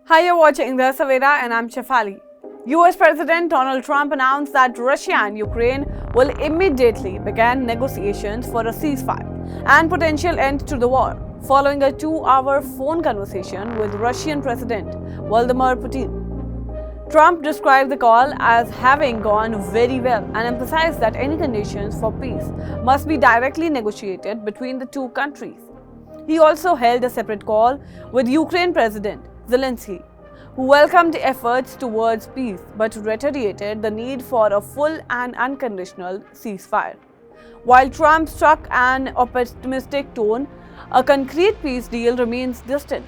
Hi, you're watching the Savera and I'm Shefali. US President Donald Trump announced that Russia and Ukraine will immediately begin negotiations for a ceasefire and potential end to the war, following a 2-hour phone conversation with Russian President Vladimir Putin. Trump described the call as having gone very well and emphasized that any conditions for peace must be directly negotiated between the two countries. He also held a separate call with Ukraine President Zelensky, who welcomed efforts towards peace but reiterated the need for a full and unconditional ceasefire. While Trump struck an optimistic tone, a concrete peace deal remains distant.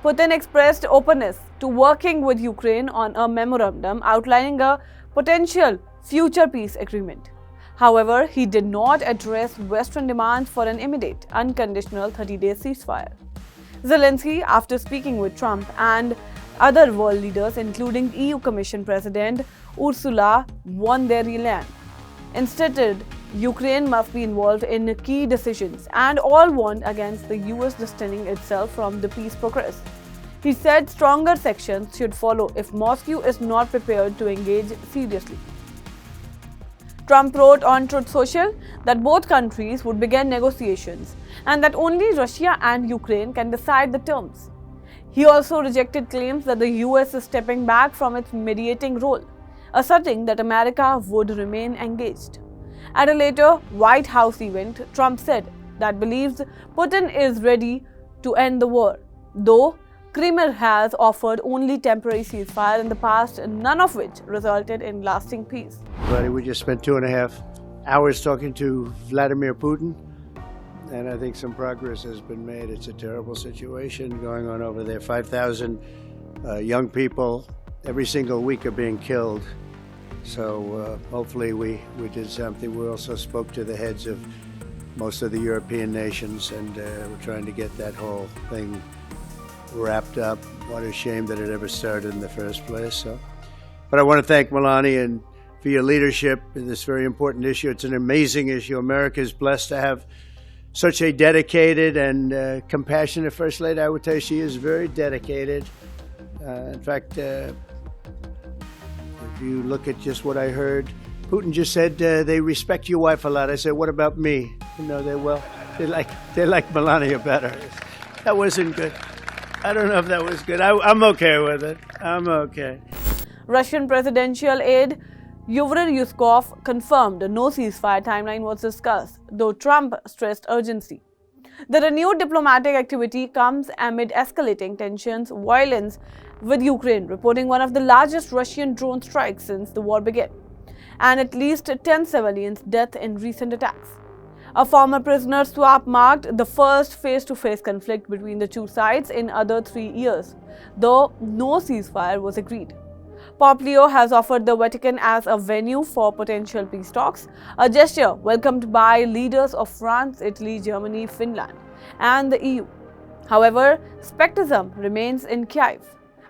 Putin expressed openness to working with Ukraine on a memorandum outlining a potential future peace agreement. However, he did not address Western demands for an immediate, unconditional 30-day ceasefire. Zelensky, after speaking with Trump and other world leaders, including EU Commission President Ursula von der Leyen, insisted Ukraine must be involved in key decisions and all warned against the US distancing itself from the peace progress. He said stronger sanctions should follow if Moscow is not prepared to engage seriously. Trump wrote on Truth Social that both countries would begin negotiations and that only Russia and Ukraine can decide the terms. He also rejected claims that the US is stepping back from its mediating role, asserting that America would remain engaged. At a later White House event, Trump said that believes Putin is ready to end the war, though Kremlin has offered only temporary ceasefire in the past, none of which resulted in lasting peace. We just spent 2.5 hours talking to Vladimir Putin, and I think some progress has been made. It's a terrible situation going on over there. 5,000 young people every single week are being killed. So hopefully we did something. We also spoke to the heads of most of the European nations, and we're trying to get that whole thing wrapped up. What a shame that it ever started in the first place. But I want to thank Melania for your leadership in this very important issue. It's an amazing issue. America is blessed to have such a dedicated and compassionate First Lady. I would tell you she is very dedicated. In fact, if you look at just what I heard, Putin just said they respect your wife a lot. I said, what about me? You know, they like Melania better. That wasn't good. I don't know if that was good. I'm okay with it. I'm okay. Russian presidential aide Yuri Yuskov confirmed no ceasefire timeline was discussed, though Trump stressed urgency. The renewed diplomatic activity comes amid escalating tensions, violence with Ukraine reporting one of the largest Russian drone strikes since the war began, and at least 10 civilians' deaths in recent attacks. A former prisoner swap marked the first face-to-face conflict between the two sides in other 3 years, though no ceasefire was agreed. Pompeo has offered the Vatican as a venue for potential peace talks, a gesture welcomed by leaders of France, Italy, Germany, Finland, and the EU. However, skepticism remains in Kyiv,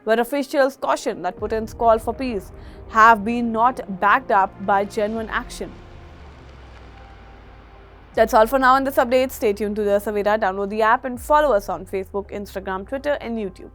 where officials caution that Putin's call for peace have been not backed up by genuine action. That's all for now in this update. Stay tuned to the Savera, download the app and follow us on Facebook, Instagram, Twitter and YouTube.